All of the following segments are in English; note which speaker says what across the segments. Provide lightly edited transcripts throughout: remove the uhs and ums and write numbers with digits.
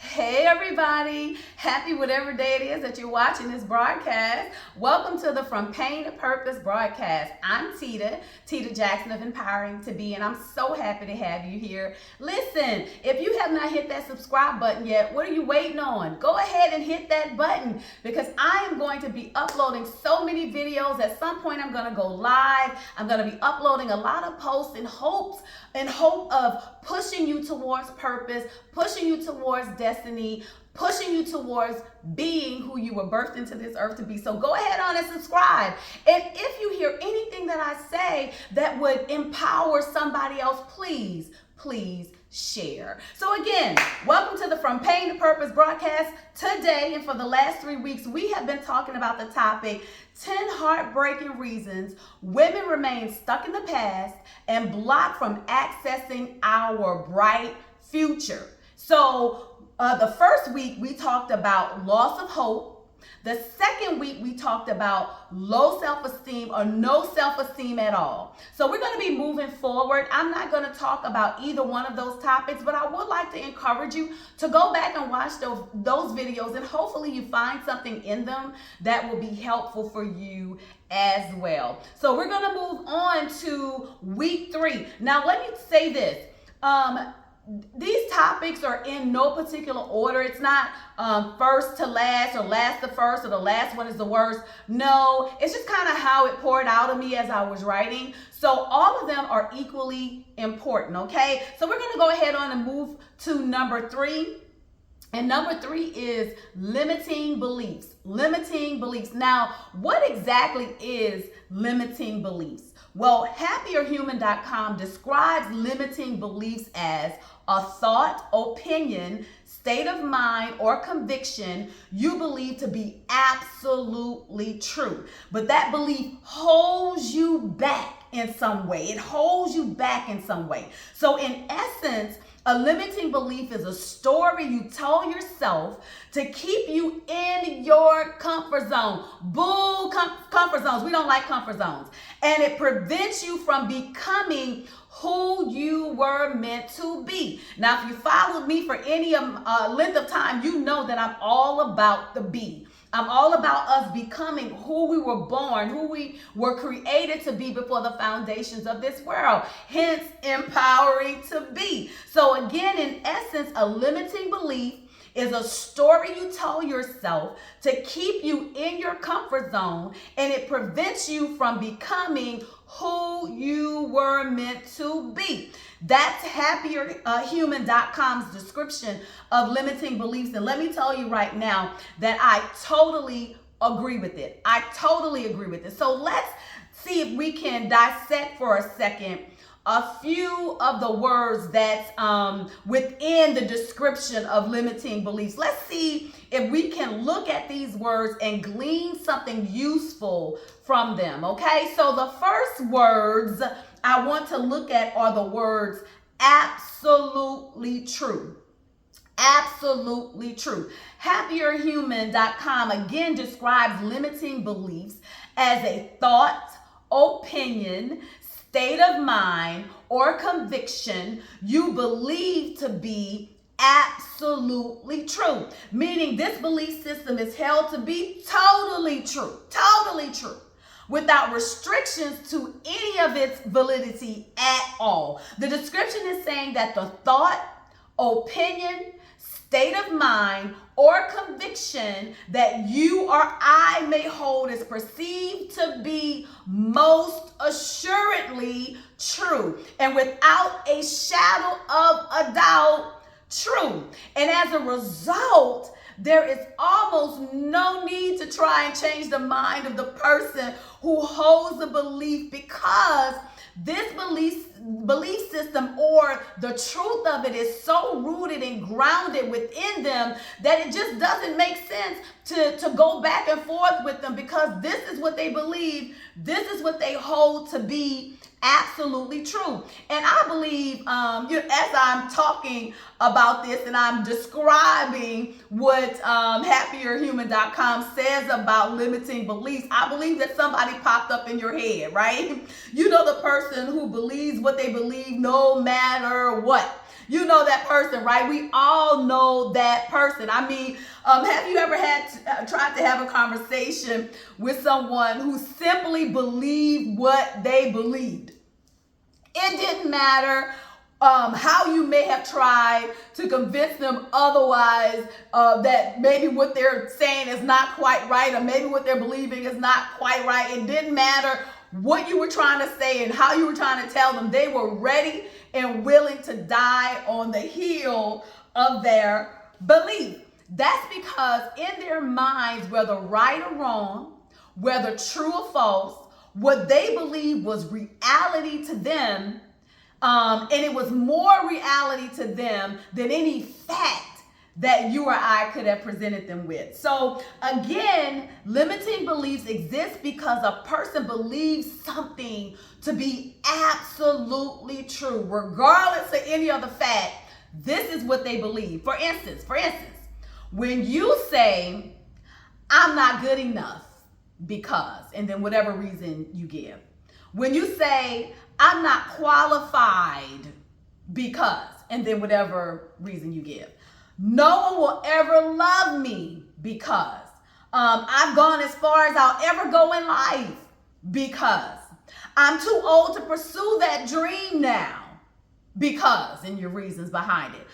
Speaker 1: Hey everybody, happy whatever day it is that you're watching this broadcast. Welcome to the From Pain to Purpose broadcast. I'm Teta Jackson of Empowering to Be, and I'm so happy to have you here. Listen, if you have not hit that subscribe button yet, what are you waiting on? Go ahead and hit that button because I am going to be uploading so many videos. At some point I'm going to go live. I'm going to be uploading a lot of posts in hope of pushing you towards purpose, pushing you towards destiny, pushing you towards being who you were birthed into this earth to be. So go ahead on and subscribe. And if you hear anything that I say that would empower somebody else, please share. So again, welcome to the From Pain to Purpose broadcast. Today and for the last 3 weeks, we have been talking about the topic 10 heartbreaking reasons women remain stuck in the past and blocked from accessing our bright future. So the first week we talked about loss of hope. The second week we talked about low self-esteem or no self-esteem at all. So we're going to be moving forward. I'm not going to talk about either one of those topics, but I would like to encourage you to go back and watch those videos, and hopefully you find something in them that will be helpful for you as well. So we're going to move on to week 3. Now let me say this. These topics are in no particular order. It's not first to last or last to first or the last one is the worst. No, it's just kind of how it poured out of me as I was writing. So all of them are equally important, okay? So we're going to go ahead on and move to number 3. And number 3 is limiting beliefs. Limiting beliefs. Now, what exactly is limiting beliefs? Well, happierhuman.com describes limiting beliefs as a thought, opinion, state of mind, or conviction you believe to be absolutely true. But that belief holds you back in some way. It holds you back in some way. So in essence, a limiting belief is a story you tell yourself to keep you in your comfort zone. Boo, comfort zones. We don't like comfort zones. And it prevents you from becoming who you were meant to be. Now, if you followed me for any length of time, you know that I'm all about the be. I'm all about us becoming who we were born, who we were created to be before the foundations of this world. Hence, empowering to be. So again, in essence, a limiting belief is a story you tell yourself to keep you in your comfort zone, and it prevents you from becoming who you were meant to be. That's happierhuman.com's description of limiting beliefs. And let me tell you right now that I totally agree with it. I totally agree with it. So let's see if we can dissect for a second a few of the words that's within the description of limiting beliefs. Let's see if we can look at these words and glean something useful from them, okay? So the first words I want to look at are the words absolutely true. Absolutely true. Happierhuman.com again describes limiting beliefs as a thought, opinion, state of mind, or conviction you believe to be absolutely true. Meaning this belief system is held to be totally true, without restrictions to any of its validity at all. The description is saying that the thought, opinion, state of mind, or conviction that you or I may hold is perceived to be most assuredly true and without a shadow of a doubt true. And as a result, there is almost no need to try and change the mind of the person who holds the belief, because this belief system or the truth of it is so rooted and grounded within them that it just doesn't make sense to go back and forth with them, because this is what they believe, this is what they hold to be absolutely true. And I believe, as I'm talking about this and I'm describing what happierhuman.com says about limiting beliefs, I believe that somebody popped up in your head, right? You know, the person who believes what they believe no matter what. You know that person, right? We all know that person. I mean, have you ever tried to have a conversation with someone who simply believed what they believed? It didn't matter how you may have tried to convince them otherwise, that maybe what they're saying is not quite right, or maybe what they're believing is not quite right. It didn't matter what you were trying to say and how you were trying to tell them. They were ready and willing to die on the heel of their belief. That's because in their minds, whether right or wrong, whether true or false, what they believed was reality to them, and it was more reality to them than any fact that you or I could have presented them with. So again, limiting beliefs exist because a person believes something to be absolutely true, regardless of any other fact. This is what they believe. For instance, when you say, I'm not good enough because, and then whatever reason you give. When you say, I'm not qualified because, and then whatever reason you give. No one will ever love me because. I've gone as far as I'll ever go in life because. I'm too old to pursue that dream now because, and your reasons behind it.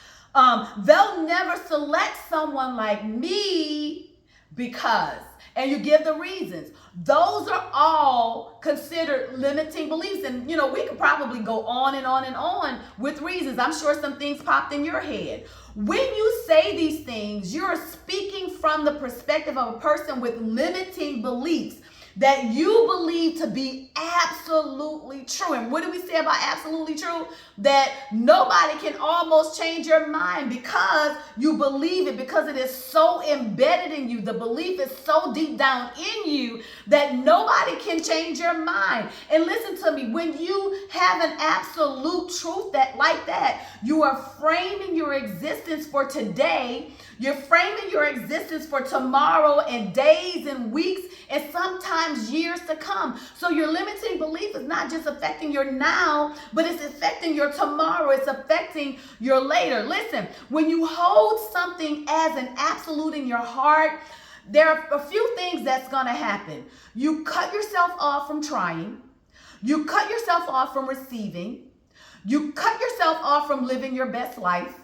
Speaker 1: They'll never select someone like me because, and you give the reasons. Those are all considered limiting beliefs. And, you know, we could probably go on and on and on with reasons. I'm sure some things popped in your head. When you say these things, you're speaking from the perspective of a person with limiting beliefs that you believe to be absolutely true. And what do we say about absolutely true? That nobody can almost change your mind because you believe it, because it is so embedded in you. The belief is so deep down in you that nobody can change your mind. And listen to me, when you have an absolute truth like that, you are framing your existence for today. You're framing your existence for tomorrow and days and weeks and sometimes years to come. So your limiting belief is not just affecting your now, but it's affecting your tomorrow. It's affecting your later. Listen, when you hold something as an absolute in your heart, there are a few things that's going to happen. You cut yourself off from trying. You cut yourself off from receiving. You cut yourself off from living your best life.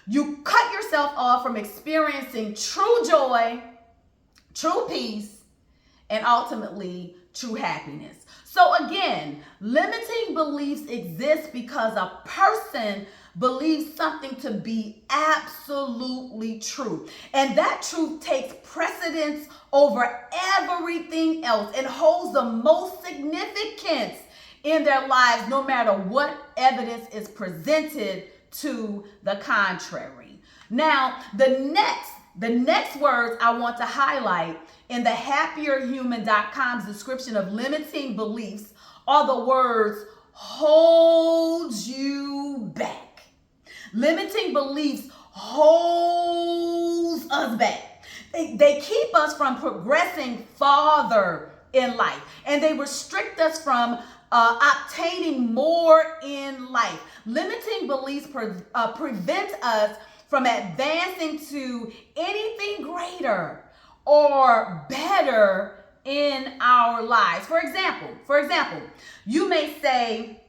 Speaker 1: You cut yourself off from experiencing true joy, true peace, and ultimately true happiness. So again, limiting beliefs exist because a person believes something to be absolutely true. And that truth takes precedence over everything else and holds the most significance in their lives, no matter what evidence is presented to the contrary. Now, the next words I want to highlight in the happierhuman.com's description of limiting beliefs are the words hold you back. Limiting beliefs holds us back. They keep us from progressing farther in life, and they restrict us from obtaining more in life. Limiting beliefs prevent us from advancing to anything greater or better in our lives. For example, you may say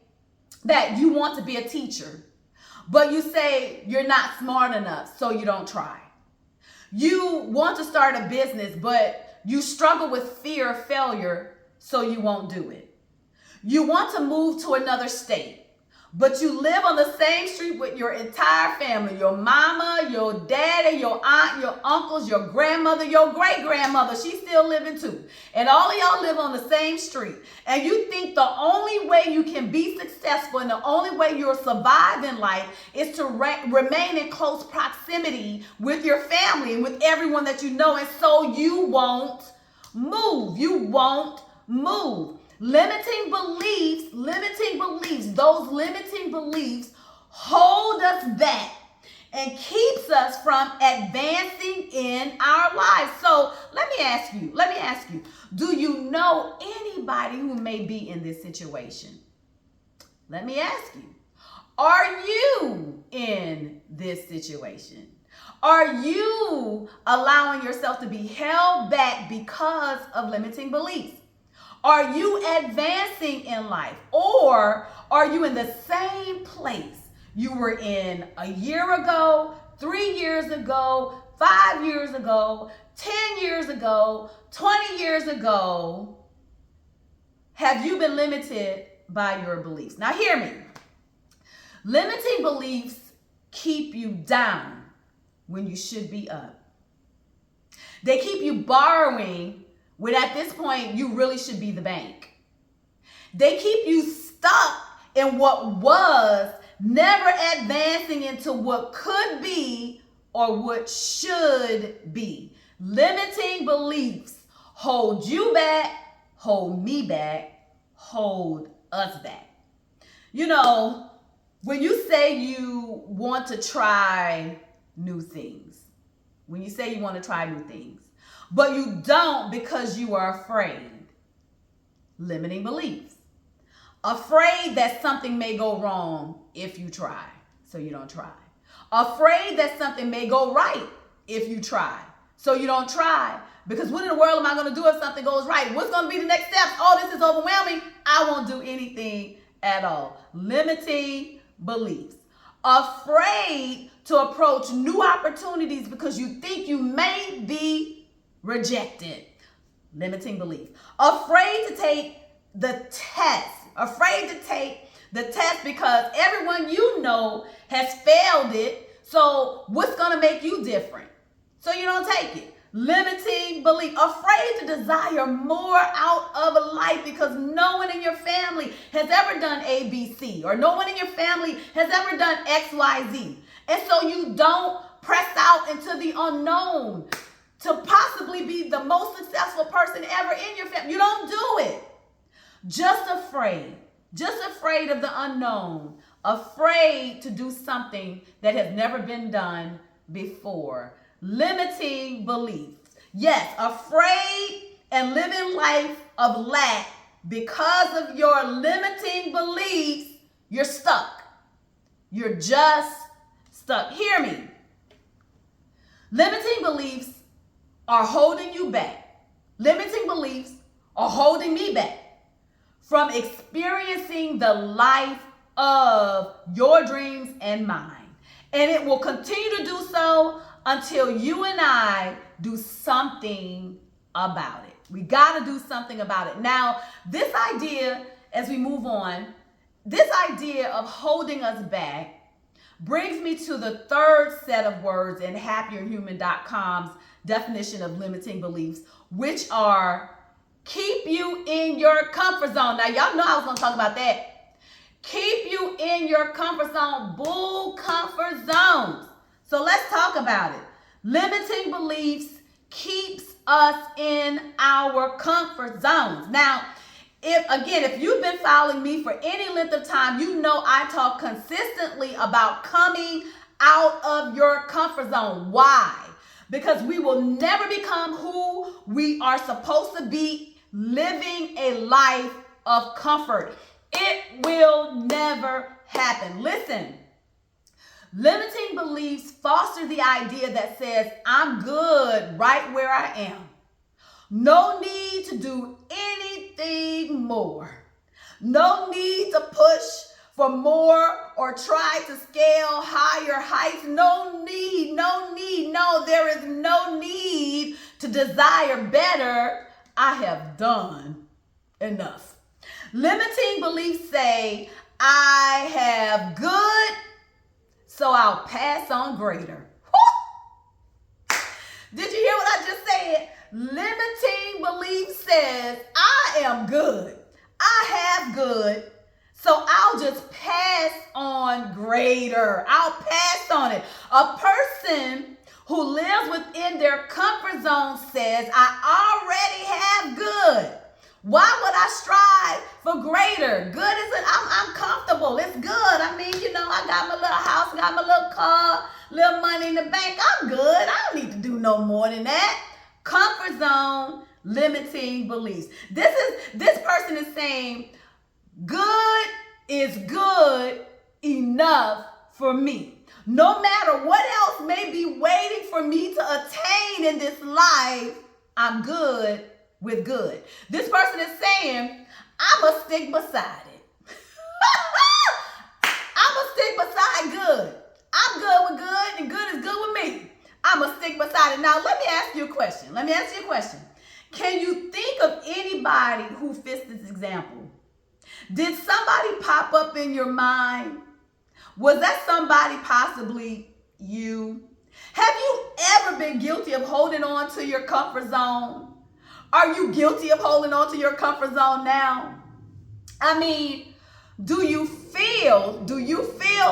Speaker 1: that you want to be a teacher, but you say you're not smart enough, so you don't try. You want to start a business, but you struggle with fear of failure, so you won't do it. You want to move to another state, but you live on the same street with your entire family, your mama, your daddy, your aunt, your uncles, your grandmother, your great-grandmother. She's still living too. And all of y'all live on the same street. And you think the only way you can be successful and the only way you'll survive in life is to remain in close proximity with your family and with everyone that you know. And so you won't move. You won't move. Limiting beliefs, those limiting beliefs hold us back and keeps us from advancing in our lives. So let me ask you, do you know anybody who may be in this situation? Let me ask you, Are you in this situation? Are you allowing yourself to be held back because of limiting beliefs? Are you advancing in life, or are you in the same place you were in a year ago, 3 years ago, 5 years ago, 10 years ago, 20 years ago? Have you been limited by your beliefs? Now hear me. Limiting beliefs keep you down when you should be up. They keep you borrowing when at this point you really should be the bank. They keep you stuck in what was, never advancing into what could be or what should be. Limiting beliefs hold you back, hold me back, hold us back. You know, when you say you want to try new things, but you don't because you are afraid. Limiting beliefs. Afraid that something may go wrong if you try, so you don't try. Afraid that something may go right if you try, so you don't try. Because what in the world am I going to do if something goes right? What's going to be the next step? Oh, this is overwhelming. I won't do anything at all. Limiting beliefs. Afraid to approach new opportunities because you think you may be rejected. Limiting belief. Afraid to take the test. Afraid to take the test because everyone you know has failed it. So what's going to make you different? So you don't take it. Limiting belief. Afraid to desire more out of life because no one in your family has ever done A, B, C, or no one in your family has ever done X, Y, Z. And so you don't press out into the unknown to possibly be the most successful person ever in your family. You don't do it. Just afraid of the unknown, afraid to do something that has never been done before. Limiting beliefs. Yes, afraid and living life of lack because of your limiting beliefs. You're stuck. You're just stuck. Hear me. Limiting beliefs are holding you back. Limiting beliefs are holding me back from experiencing the life of your dreams and mine. And it will continue to do so until you and I do something about it. We got to do something about it. Now, this idea, as we move on, this idea of holding us back brings me to the third set of words in happierhuman.com's definition of limiting beliefs, which are keep you in your comfort zone. Now, y'all know I was going to talk about that. Keep you in your comfort zone. Bull comfort zones. So let's talk about it. Limiting beliefs keeps us in our comfort zones. Now, if you've been following me for any length of time, you know I talk consistently about coming out of your comfort zone. Why? Because we will never become who we are supposed to be living a life of comfort. It will never happen. Listen, limiting beliefs foster the idea that says, I'm good right where I am. No need to do anything more. No need to push for more or try to scale higher heights. No, there is no need to desire better. I have done enough. Limiting beliefs say, I have good, so I'll pass on greater. Did you hear what I just said? Limiting belief says, I am good. I have good, so I'll just pass on greater. I'll pass on it. A person who lives within their comfort zone says, I already have good. Why would I strive for greater? Good isn't, I'm comfortable. It's good. I mean, I got my little house, got my little car, little money in the bank. I'm good. I don't need to do no more than that. Comfort zone, limiting beliefs. This person is saying good is good, enough for me. No matter what else may be waiting for me to attain in this life, I'm good with good. This person is saying, I'm going to stick beside it. I'm going to stick beside good. I'm good with good and good is good with me. I'm going to stick beside it. Now, let me ask you a question. Can you think of anybody who fits this example? Did somebody pop up in your mind? Was that somebody possibly you? Have you ever been guilty of holding on to your comfort zone? Are you guilty of holding on to your comfort zone now? I mean, do you feel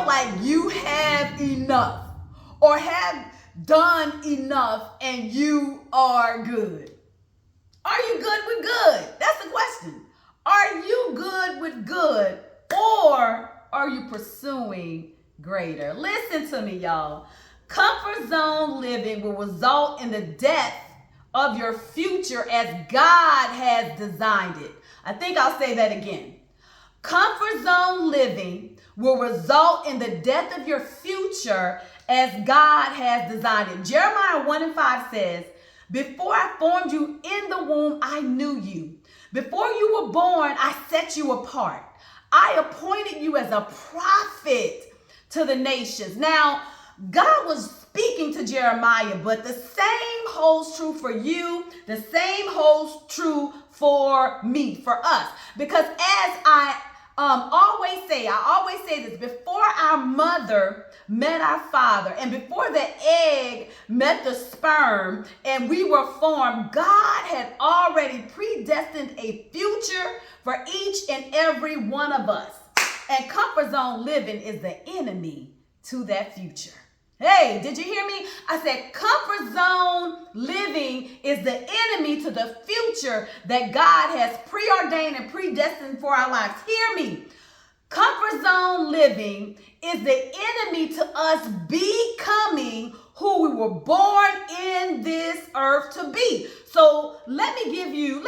Speaker 1: like you have enough or have done enough and you are good? Are you good with good? That's the question. Are you good with good, or are you pursuing greater? Listen to me, y'all. Comfort zone living will result in the death of your future as God has designed it. I think I'll say that again. Comfort zone living will result in the death of your future as God has designed it. Jeremiah 1:5 says, before I formed you in the womb, I knew you. Before you were born, I set you apart. I appointed you as a prophet to the nations. Now, God was speaking to Jeremiah, but the same holds true for you. The same holds true for me, for us. Because as I always say this, before our mother met our father, and before the egg met the sperm, and we were formed, God had already predestined a future for each and every one of us. And comfort zone living is the enemy to that future. Hey, did you hear me? I said comfort zone living is the enemy to the future that God has preordained and predestined for our lives. Hear me. Comfort zone living is the enemy to us becoming who we were born in this earth to be. So let me give you,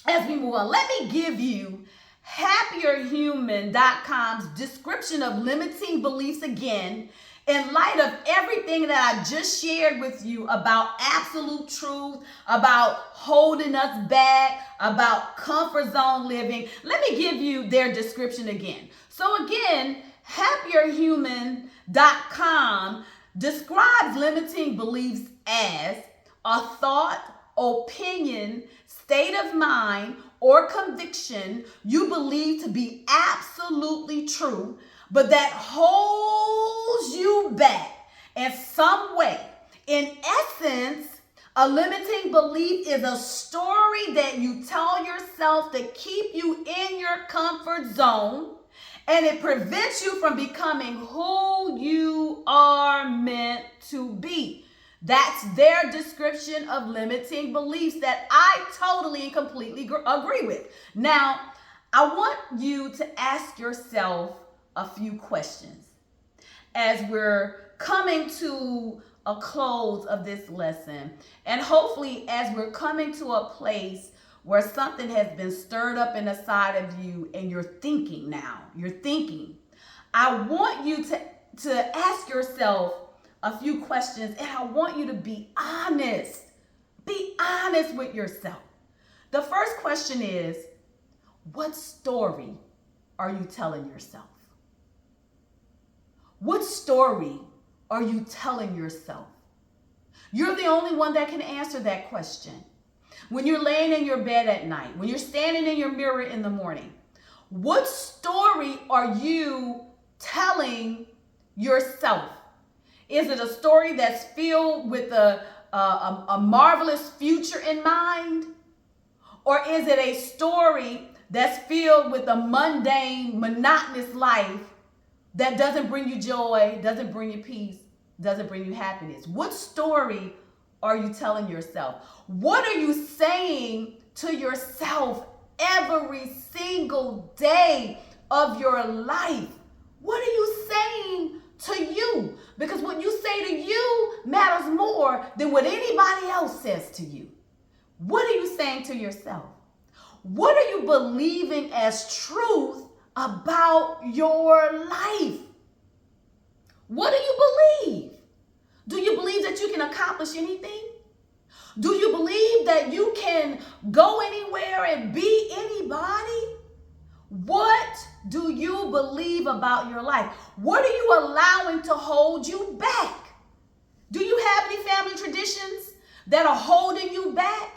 Speaker 1: as we move on, let me give you happierhuman.com's description of limiting beliefs again, in light of everything that I just shared with you about absolute truth, about holding us back, about comfort zone living. Let me give you their description again. So again, happierhuman.com describes limiting beliefs as a thought, opinion, state of mind, or conviction you believe to be absolutely true, but that holds you back in some way. In essence, a limiting belief is a story that you tell yourself to keep you in your comfort zone, and it prevents you from becoming who you are meant to be. That's their description of limiting beliefs that I totally and completely agree with. Now, I want you to ask yourself a few questions as we're coming to a close of this lesson, and hopefully as we're coming to a place where something has been stirred up in the side of you and you're thinking. I want you to ask yourself a few questions, and I want you to be honest with yourself. The first question is, what story are you telling yourself? What story are you telling yourself? You're the only one that can answer that question. When you're laying in your bed at night, when you're standing in your mirror in the morning, what story are you telling yourself? Is it a story that's filled with a marvelous future in mind? Or is it a story that's filled with a mundane, monotonous life that doesn't bring you joy, doesn't bring you peace, doesn't bring you happiness? What story are you telling yourself? What are you saying to yourself every single day of your life? What are you saying to you? Because what you say to you matters more than what anybody else says to you. What are you saying to yourself? What are you believing as truth about your life? What do you believe? Do you believe that you can accomplish anything? Do you believe that you can go anywhere and be anybody? What do you believe about your life? What are you allowing to hold you back? Do you have any family traditions that are holding you back?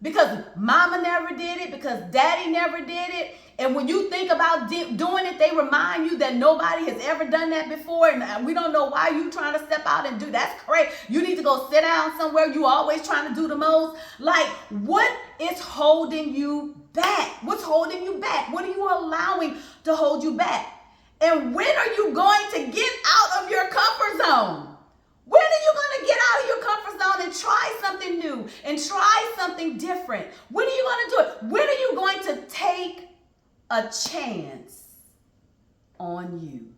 Speaker 1: Because mama never did it, because daddy never did it. And when you think about doing it, they remind you that nobody has ever done that before. And we don't know why you trying to step out and do that's great. You need to go sit down somewhere. You always trying to do the most. Like, what is holding you back? What's holding you back? What are you allowing to hold you back? And when are you going to get out of your comfort zone? When are you going to get out of your comfort zone and try something new and try something different? When are you going to do it? When are you going to take a chance on you?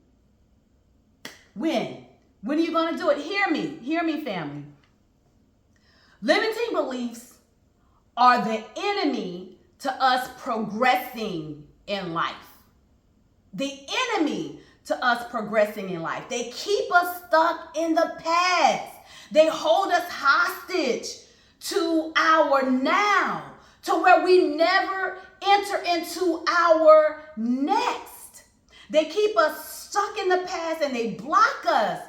Speaker 1: When? When are you going to do it? Hear me, family. Limiting beliefs are the enemy to us progressing in life. The enemy to us progressing in life. They keep us stuck in the past. They hold us hostage to our now, to where we never enter into our next. They keep us stuck in the past and they block us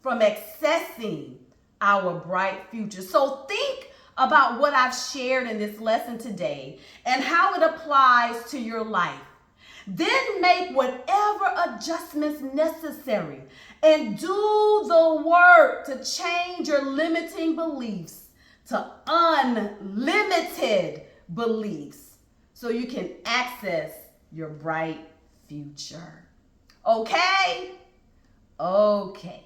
Speaker 1: from accessing our bright future. So think about what I've shared in this lesson today and how it applies to your life. Then make whatever adjustments necessary and do the work to change your limiting beliefs to unlimited beliefs so you can access your bright future. Okay? Okay.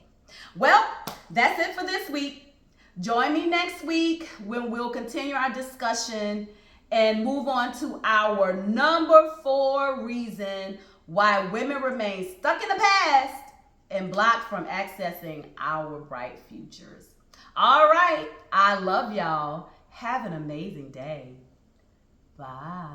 Speaker 1: Well, that's it for this week. Join me next week when we'll continue our discussion and move on to our number 4 reason why women remain stuck in the past and blocked from accessing our bright futures. All right. I love y'all. Have an amazing day. Bye.